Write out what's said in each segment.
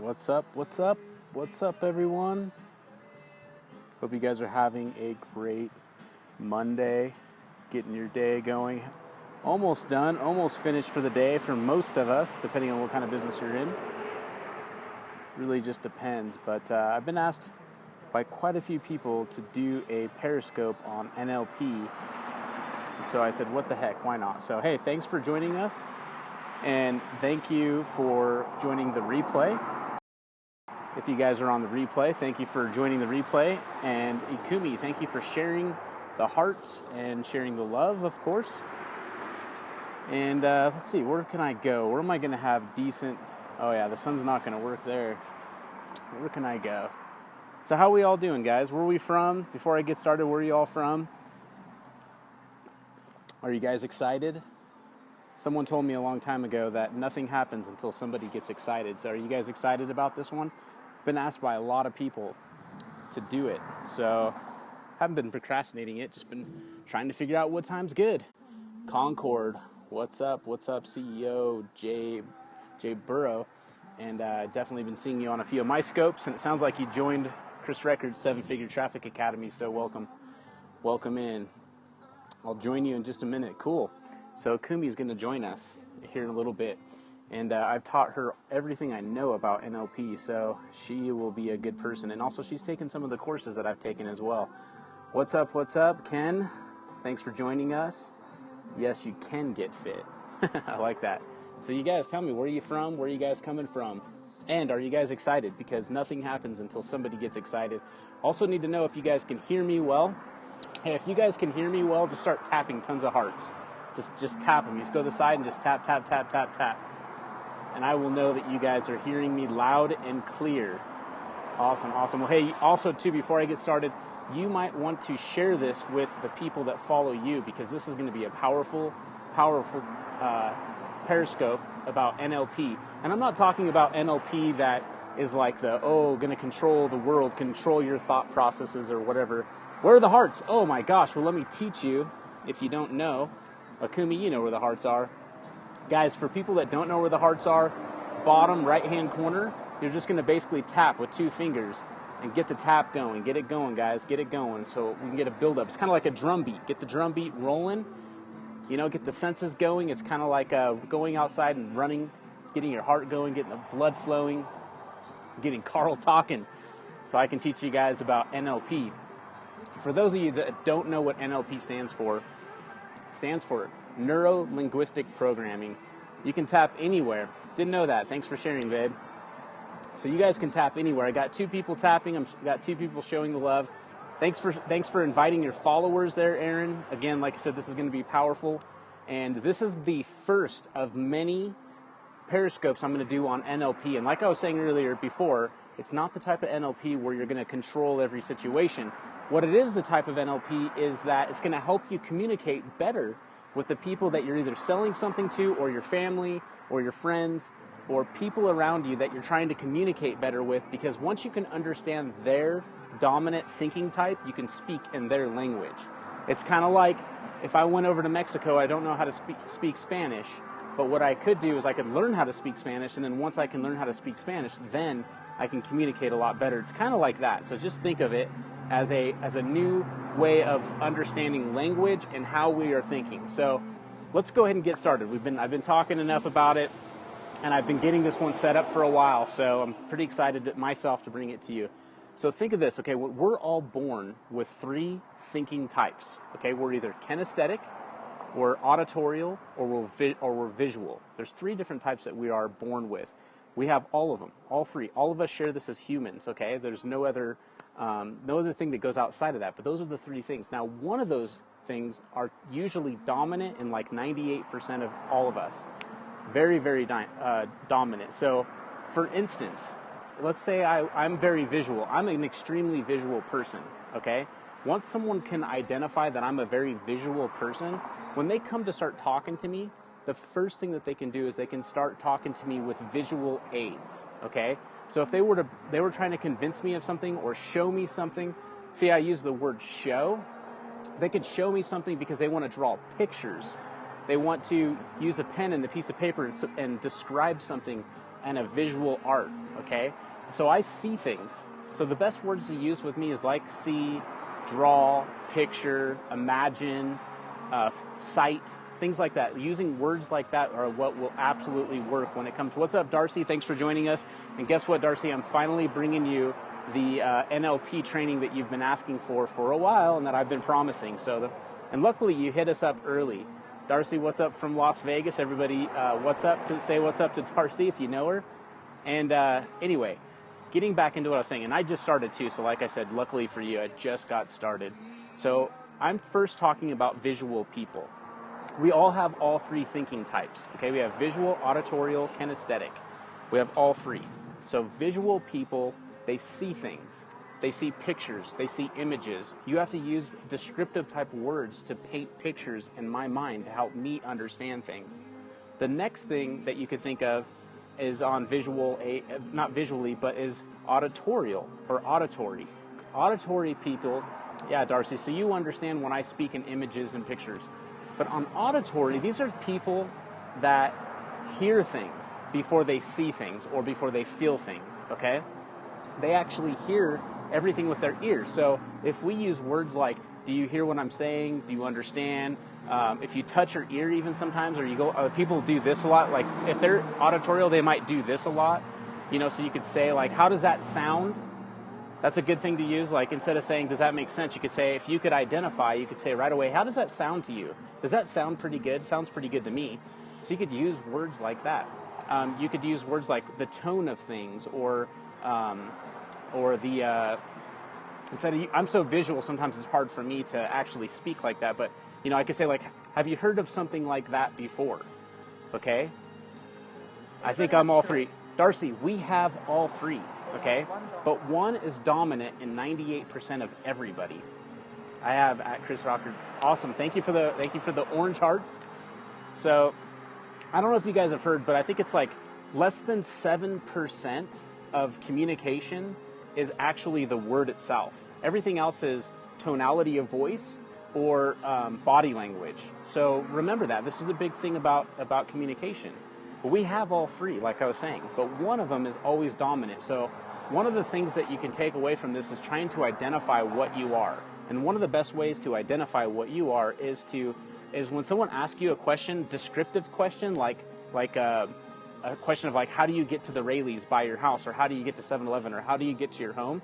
What's up? What's up? What's up, everyone? Hope you guys are having a great Monday, getting your day going. Almost done, almost finished for the day for most of us, depending on what kind of business you're in. Really just depends, but I've been asked by quite a few people to do a Periscope on NLP. And so I said, what the heck, why not? So hey, thanks for joining us, and thank you for joining the replay. If you guys are on the replay, thank you for joining the replay. And Ikumi, thank you for sharing the hearts and sharing the love, of course. And let's see, where can I go? Where am I going to have decent... Oh yeah, the sun's not going to work there. Where can I go? So how are we all doing, guys? Where are we from? Before I get started, where are you all from? Are you guys excited? Someone told me a long time ago that nothing happens until somebody gets excited. So are you guys excited about this one? Been asked by a lot of people to do it, so haven't been procrastinating it, just been trying to figure out what time's good. Concord, what's up CEO Jay Burrow, and definitely been seeing you on a few of my scopes, and it sounds like you joined Chris Records 7-Figure Traffic Academy, so welcome in. I'll join you in just a minute. Cool. So Kumi's going to join us here in a little bit. And I've taught her everything I know about NLP, so she will be a good person. And also, she's taken some of the courses that I've taken as well. What's up, Ken? Thanks for joining us. Yes, you can get fit. I like that. So you guys, tell me, where are you from? Where are you guys coming from? And are you guys excited? Because nothing happens until somebody gets excited. Also need to know if you guys can hear me well. Hey, if you guys can hear me well, just start tapping tons of hearts. Just tap them. You just go to the side and just tap. And I will know that you guys are hearing me loud and clear. Awesome. Well, hey, also, too, before I get started, you might want to share this with the people that follow you, because this is going to be a powerful Periscope about NLP. And I'm not talking about NLP that is like going to control the world, control your thought processes or whatever. Where are the hearts? Oh, my gosh. Well, let me teach you, if you don't know. Akumi, you know where the hearts are. Guys, for people that don't know where the hearts are, bottom right-hand corner, you're just going to basically tap with 2 fingers and get the tap going. Get it going, guys. Get it going so we can get a build-up. It's kind of like a drum beat. Get the drum beat rolling. Get the senses going. It's kind of like going outside and running, getting your heart going, getting the blood flowing, getting Karl talking so I can teach you guys about NLP. For those of you that don't know what NLP stands for neuro-linguistic programming. You can tap anywhere. Didn't know that. Thanks for sharing, babe. So you guys can tap anywhere. I got 2 people tapping. I got 2 people showing the love. Thanks for inviting your followers there, Aaron. Again, like I said, this is going to be powerful. And this is the first of many Periscopes I'm going to do on NLP. And like I was saying earlier before, it's not the type of NLP where you're going to control every situation. What it is, the type of NLP, is that it's going to help you communicate better with the people that you're either selling something to, or your family, or your friends, or people around you that you're trying to communicate better with, because once you can understand their dominant thinking type, you can speak in their language. It's kind of like if I went over to Mexico, I don't know how to speak Spanish, but what I could do is I could learn how to speak Spanish, and then once I can learn how to speak Spanish, then I can communicate a lot better. It's kind of like that. So just think of it as a new way of understanding language and how we are thinking. So let's go ahead and get started. I've been talking enough about it, and I've been getting this one set up for a while, so I'm pretty excited myself to bring it to you. So think of this, okay? We're all born with 3 thinking types, okay? We're either kinesthetic, we're auditorial, or we're visual. There's 3 different types that we are born with. We have all of them, all 3. All of us share this as humans, okay? There's no other thing that goes outside of that, but those are the 3 things. Now, one of those things are usually dominant in like 98% of all of us. Very, very dominant. So, for instance, let's say I'm very visual. I'm an extremely visual person, okay? Once someone can identify that I'm a very visual person, when they come to start talking to me, the first thing that they can do is they can start talking to me with visual aids, okay? So if they were trying to convince me of something or show me something, see, I use the word show. They could show me something because they want to draw pictures. They want to use a pen and a piece of paper and describe something and a visual art, okay? So I see things. So the best words to use with me is like see, draw, picture, imagine, sight, things like that. Using words like that are what will absolutely work when it comes to, what's up, Darcy? Thanks for joining us. And guess what, Darcy? I'm finally bringing you the NLP training that you've been asking for a while and that I've been promising. And luckily you hit us up early. Darcy, what's up from Las Vegas? Everybody, say what's up to Darcy if you know her. And anyway, getting back into what I was saying, and I just started too, so like I said, luckily for you, I just got started. So I'm first talking about visual people. We all have all three thinking types, okay? We have visual, auditorial, kinesthetic. We have all three. So visual people, they see things. They see pictures. They see images. You have to use descriptive type words to paint pictures in my mind to help me understand things. The next thing that you could think of is on visual, not visually, but is auditorial or auditory. Auditory people, yeah, Darcy, so you understand when I speak in images and pictures. But on auditory, these are people that hear things before they see things or before they feel things, okay? They actually hear everything with their ears. So if we use words like, do you hear what I'm saying? Do you understand? If you touch your ear even sometimes, or you go, people do this a lot. Like if they're auditorial, they might do this a lot. You know, so you could say like, how does that sound? That's a good thing to use. Like instead of saying, does that make sense? You could say, if you could identify, you could say right away, how does that sound to you? Does that sound pretty good? Sounds pretty good to me. So you could use words like that. You could use words like the tone of things, or the, instead of, I'm so visual, sometimes it's hard for me to actually speak like that, but, you know, I could say, like, have you heard of something like that before? Okay? I think I'm all three. Darcy, we have all three, okay? But one is dominant in 98% of everybody. I have at KarlSchuckert. Awesome. Thank you for the orange hearts. So, I don't know if you guys have heard, but I think it's like less than 7% of communication is actually the word itself. Everything else is tonality of voice or body language. So remember that. This is a big thing about communication. But we have all three, like I was saying, but one of them is always dominant. So one of the things that you can take away from this is trying to identify what you are. And one of the best ways to identify what you are is when someone asks you a question, descriptive question, like a question of like, how do you get to the Rayleighs by your house, or how do you get to 7-Eleven, or how do you get to your home?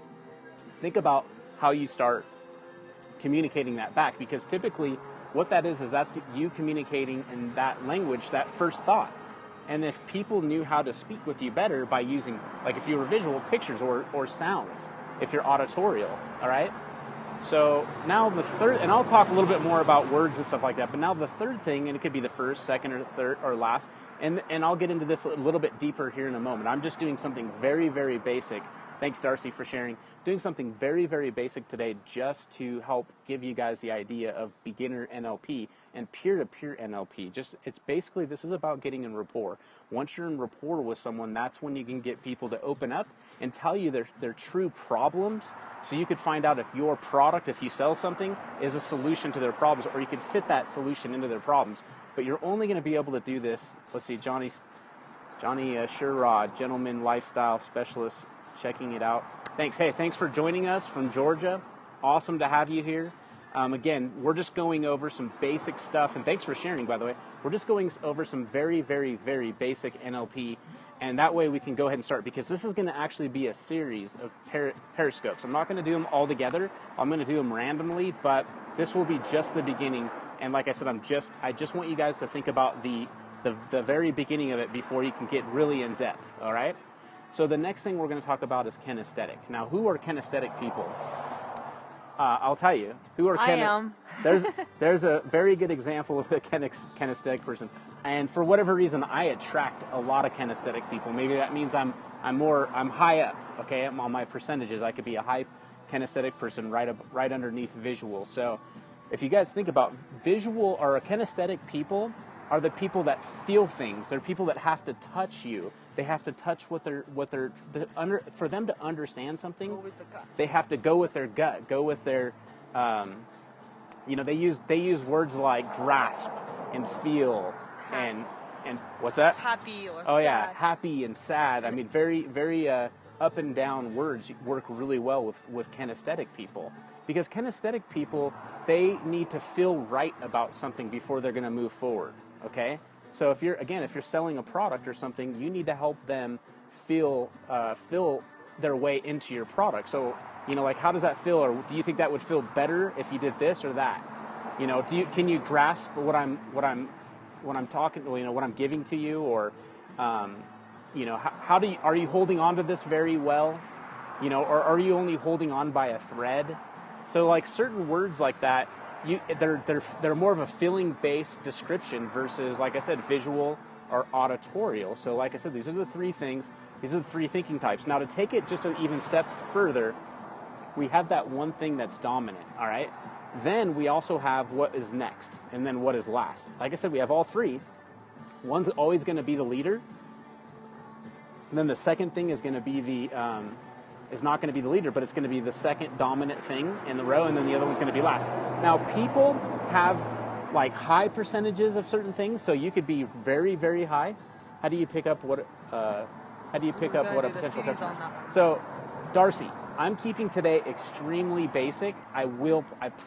Think about how you start communicating that back, because typically what that is that's you communicating in that language, that first thought. And if people knew how to speak with you better by using, like if you were visual, pictures or sounds, if you're auditorial, all right? So now the third, and I'll talk a little bit more about words and stuff like that, but now the third thing, and it could be the first, second, or third, or last, and I'll get into this a little bit deeper here in a moment. I'm just doing something very, very basic. Thanks, Darcy, for sharing. Doing something very, very basic today just to help give you guys the idea of beginner NLP and peer-to-peer NLP. It's basically, this is about getting in rapport. Once you're in rapport with someone, that's when you can get people to open up and tell you their true problems, so you could find out if your product, if you sell something, is a solution to their problems, or you could fit that solution into their problems. But you're only going to be able to do this. Let's see, Johnny Sherrod, Gentleman Lifestyle Specialist, checking it out. Thanks. Hey, thanks for joining us from Georgia. Awesome to have you here. Again, we're just going over some basic stuff, and thanks for sharing, by the way. We're just going over some very, very, very basic NLP, and that way we can go ahead and start, because this is going to actually be a series of periscopes. I'm not going to do them all together. I'm going to do them randomly, but this will be just the beginning. And like I said, I just want you guys to think about the very beginning of it before you can get really in depth, all right? So the next thing we're going to talk about is kinesthetic. Now, who are kinesthetic people? I'll tell you. Who are I am. There's a very good example of a kinesthetic person. And for whatever reason, I attract a lot of kinesthetic people. Maybe that means I'm high up, okay, on my percentages. I could be a high kinesthetic person right underneath visual. So if you guys think about visual or kinesthetic people, are the people that feel things. They're people that have to touch you. They have to touch for them to understand something. They have to go with their gut, go with their, they use words like grasp and feel and And what's that? Happy or sad. Oh yeah, happy and sad. I mean, very, very up and down words work really well with kinesthetic people, because kinesthetic people, they need to feel right about something before they're going to move forward. Okay, so if you're selling a product or something, you need to help them feel their way into your product. So, you know, like, how does that feel, or do you think that would feel better if you did this or that? You know, can you grasp what I'm talking, you know, what I'm giving to you, or you know, are you holding on to this very well, you know, or are you only holding on by a thread? So like certain words like that, they're more of a feeling based description versus, like I said, visual or auditorial. So like I said, these are the three things. These are the three thinking types. Now, to take it just an even step further, we have that one thing that's dominant, all right? Then we also have what is next, and then what is last. Like I said, we have all three. One's always going to be the leader. And then the second thing is going to be is not going to be the leader, but it's going to be the second dominant thing in the row, and then the other one's going to be last. Now, people have like high percentages of certain things, so you could be very, very high. How do you pick up what a potential customer? So, Darcy, I'm keeping today extremely basic. I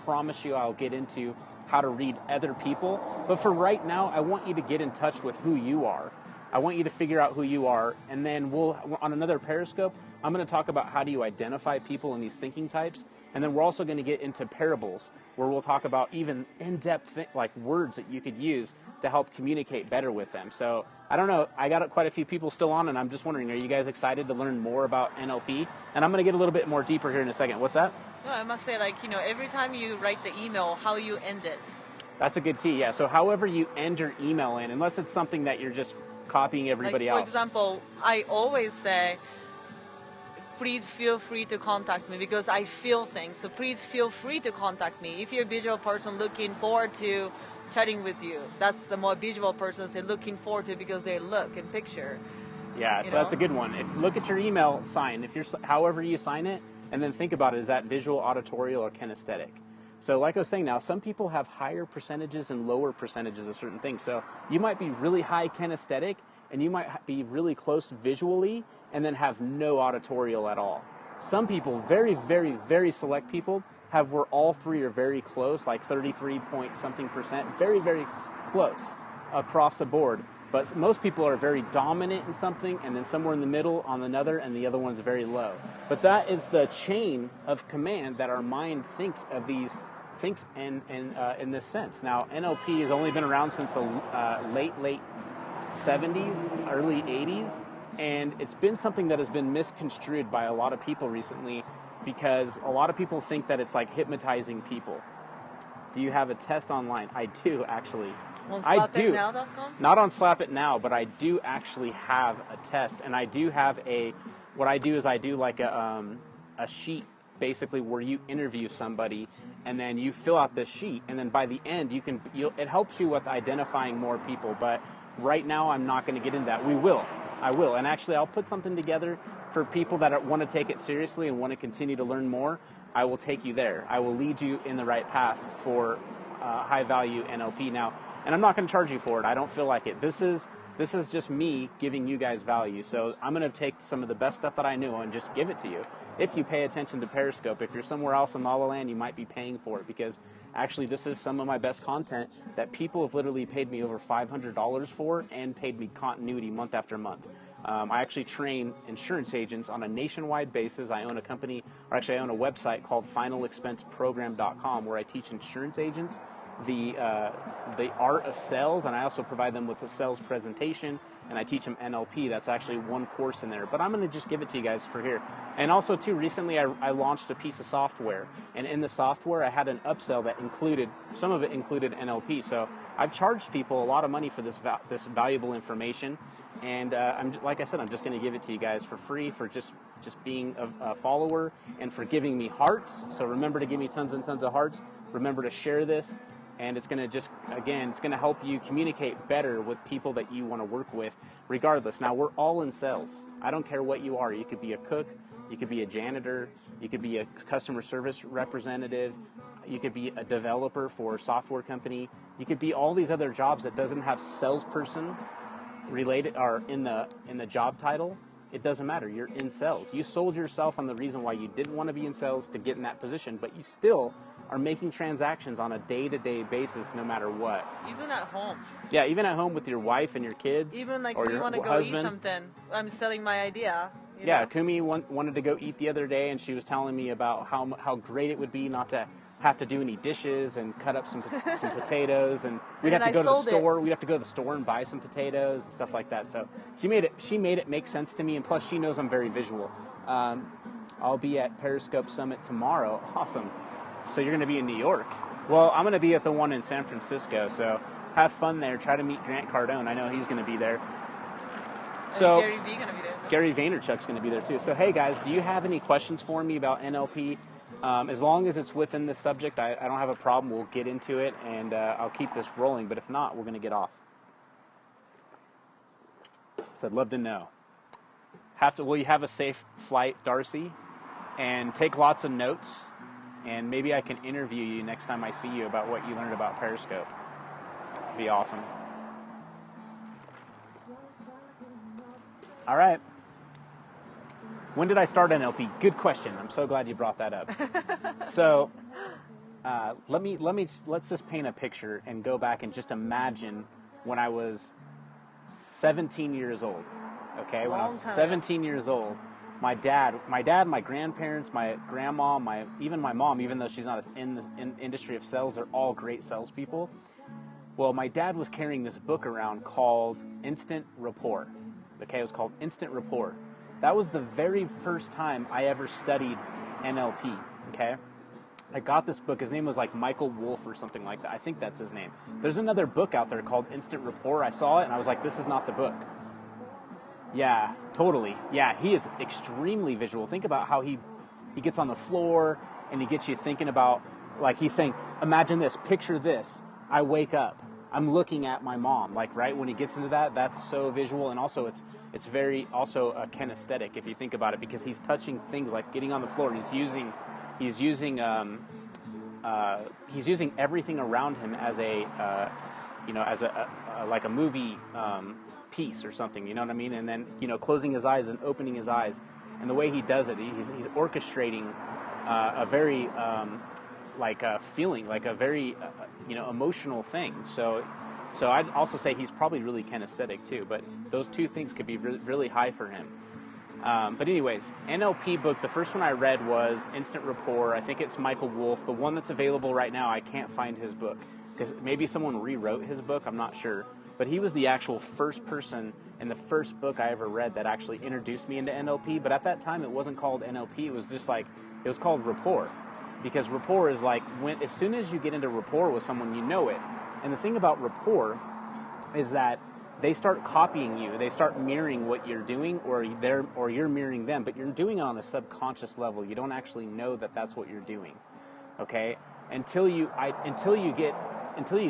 promise you I'll get into how to read other people. But for right now, I want you to get in touch with who you are. I want you to figure out who you are, and then on another Periscope, I'm going to talk about how do you identify people in these thinking types, and then we're also going to get into parables, where we'll talk about even in-depth like words that you could use to help communicate better with them. So I don't know, I got quite a few people still on, and I'm just wondering, are you guys excited to learn more about NLP? And I'm going to get a little bit more deeper here in a second. What's that? No, I must say, like, you know, every time you write the email, how you end it. That's a good key, yeah. So however you end your email in, unless it's something that you're just copying everybody else. For example, I always say, please feel free to contact me because I feel things. So please feel free to contact me. If you're a visual person looking forward to chatting with you, that's the more visual person say looking forward to because they look and picture. Yeah, so that's a good one. Look at your email sign. If you're however you sign it, and then think about it, is that visual, auditorial, or kinesthetic? So like I was saying now, some people have higher percentages and lower percentages of certain things. So you might be really high kinesthetic, and you might be really close visually, and then have no auditorial at all. Some people, very, very, very select people, have where all three are very close, like 33 point something percent, very, very close across the board. But most people are very dominant in something, and then somewhere in the middle on another, and the other one's very low. But that is the chain of command that our mind thinks in this sense. Now, NLP has only been around since the late 70s, early 80s, and it's been something that has been misconstrued by a lot of people recently, because a lot of people think that it's like hypnotizing people. Do you have a test online? I do, actually. On slapitnow.com? Not on Slap It Now, but I do actually have a test, and I do have what I do is I do like a sheet, basically, where you interview somebody, and then you fill out this sheet, and then by the end, it helps you with identifying more people, but right now I'm not going to get into that. I will, and actually I'll put something together for people that want to take it seriously and want to continue to learn more. I will take you there. I will lead you in the right path for high-value NLP now. And I'm not going to charge you for it. I don't feel like it. This is just me giving you guys value. So I'm going to take some of the best stuff that I know and just give it to you. If you pay attention to Periscope, if you're somewhere else in La La Land, you might be paying for it, because actually this is some of my best content that people have literally paid me over $500 for and paid me continuity month after month. I actually train insurance agents on a nationwide basis. I own a company, or actually I own a website called finalexpenseprogram.com, where I teach insurance agents the art of sales, and I also provide them with a sales presentation, and I teach them NLP. That's actually one course in there, but I'm going to just give it to you guys for here. And also too, recently I launched a piece of software, and in the software I had an upsell that included, some of it included NLP. So I've charged people a lot of money for this valuable information, and like I said, I'm just going to give it to you guys for free, for just being a follower and for giving me hearts. So remember to give me tons and tons of hearts. Remember to share this. And it's going to it's going to help you communicate better with people that you want to work with, regardless. Now, we're all in sales. I don't care what you are. You could be a cook, you could be a janitor, you could be a customer service representative, you could be a developer for a software company, you could be all these other jobs that doesn't have salesperson related or in the job title, it doesn't matter. You're in sales. You sold yourself on the reason why you didn't want to be in sales to get in that position, but you still are making transactions on a day-to-day basis no matter what. Even at home. Yeah, even at home with your wife and your kids. Even like or we your want to go husband. eat something. I'm selling my idea. Yeah, know? Kumi wanted to go eat the other day, and she was telling me about how great it would be not to have to do any dishes and cut up some potatoes, and we'd have to go to the store. We'd have to go to the store and buy some potatoes and stuff like that. So she made it make sense to me, and plus she knows I'm very visual. I'll be at Periscope Summit tomorrow. Awesome. So you're going to be in New York. Well, I'm going to be at the one in San Francisco. So have fun there. Try to meet Grant Cardone. I know he's going to be there. So Gary Vee going to be there. Gary Vaynerchuk's going to be there too. So hey guys, do you have any questions for me about NLP? As long as it's within the subject, I don't have a problem. We'll get into it, and I'll keep this rolling. But if not, we're going to get off. So I'd love to know. Will you have a safe flight, Darcy? And take lots of notes. And maybe I can interview you next time I see you about what you learned about Periscope. It'd be awesome. All right. When did I start NLP? Good question. I'm so glad you brought that up. So let's just paint a picture and go back and just imagine when I was 17 years old. Okay, when I was 17 years old, my dad, my grandparents, my grandma, even my mom, even though she's not in the industry of sales, they're all great salespeople. Well, my dad was carrying this book around called Instant Rapport. Okay, it was called Instant Rapport. That was the very first time I ever studied NLP, okay? I got this book. His name was like Michael Wolf or something like that. I think that's his name. There's another book out there called Instant Rapport. I saw it and I was like, this is not the book. Yeah, totally. Yeah, he is extremely visual. Think about how he gets on the floor and he gets you thinking about, like he's saying, imagine this, picture this. I wake up. I'm looking at my mom, like, right? When he gets into that, that's so visual, and also it's very also kinesthetic if you think about it, because he's touching things like getting on the floor. He's using everything around him as like a movie piece or something. You know what I mean? And then closing his eyes and opening his eyes, and the way he does it, he's orchestrating a very feeling, like a very emotional thing. So I'd also say he's probably really kinesthetic too, but those two things could be really high for him. But anyways, NLP book, the first one I read was Instant Rapport. I think it's Michael Wolf. The one that's available right now, I can't find his book, because maybe someone rewrote his book, I'm not sure. But he was the actual first person in the first book I ever read that actually introduced me into NLP. But at that time, it wasn't called NLP. It was called Rapport. Because rapport is like, as soon as you get into rapport with someone, you know it. And the thing about rapport is that they start copying you. They start mirroring what you're doing, or you're mirroring them. But you're doing it on a subconscious level. You don't actually know that that's what you're doing. Okay? Until you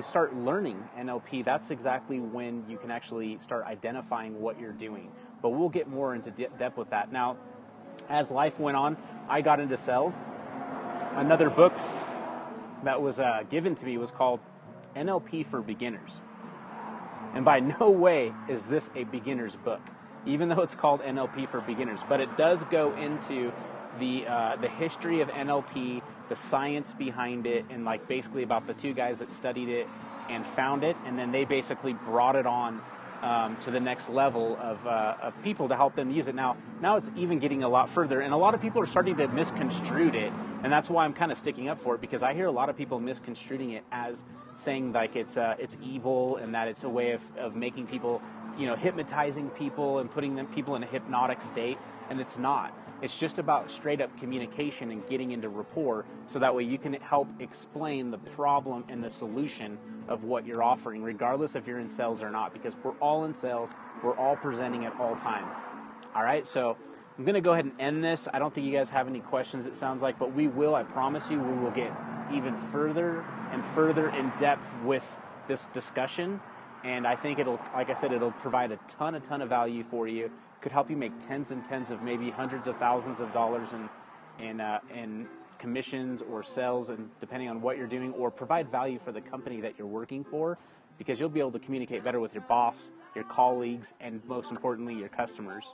start learning NLP, that's exactly when you can actually start identifying what you're doing. But we'll get more into depth with that. Now, as life went on, I got into sales. Another book that was given to me was called NLP for Beginners. And by no way is this a beginner's book, even though it's called NLP for Beginners. But it does go into the history of NLP, the science behind it, and like basically about the two guys that studied it and found it, and then they basically brought it on to the next level of people to help them use it. Now it's even getting a lot further, and a lot of people are starting to misconstrue it, and that's why I'm kind of sticking up for it, because I hear a lot of people misconstruing it as saying like it's evil, and that it's a way of making people, hypnotizing people and putting people in a hypnotic state, and it's not. It's just about straight up communication and getting into rapport, so that way you can help explain the problem and the solution of what you're offering, regardless if you're in sales or not, because we're all in sales, we're all presenting at all time. All right, so I'm going to go ahead and end this. I don't think you guys have any questions, it sounds like, but we will, I promise you, we will get even further and further in depth with this discussion. And I think it'll provide a ton of value for you. Could help you make tens and tens of, maybe hundreds of thousands of dollars in commissions or sales, and depending on what you're doing, or provide value for the company that you're working for, because you'll be able to communicate better with your boss your colleagues, and most importantly, your customers.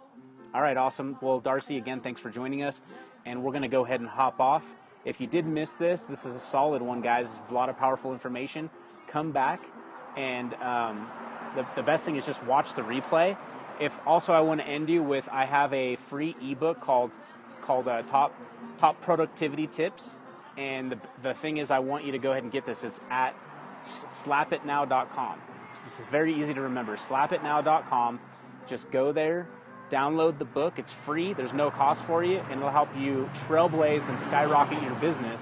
All right, awesome. Well, Darcy, again, thanks for joining us, and we're going to go ahead and hop off. If you did miss this is a solid one, guys. A lot of powerful information. Come back, and the best thing is just watch the replay. If also I want to end you with, I have a free ebook called Top Productivity Tips, and the thing is, I want you to go ahead and get this. It's at slapitnow.com. This is very easy to remember. Slapitnow.com. Just go there, download the book. It's free. There's no cost for you, and it'll help you trailblaze and skyrocket your business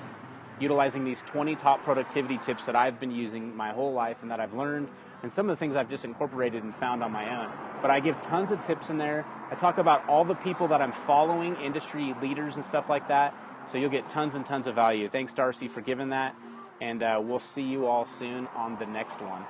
utilizing these 20 top productivity tips that I've been using my whole life and that I've learned, and some of the things I've just incorporated and found on my own. But I give tons of tips in there. I talk about all the people that I'm following, industry leaders and stuff like that, so you'll get tons and tons of value. Thanks, Darcy, for giving that, and we'll see you all soon on the next one.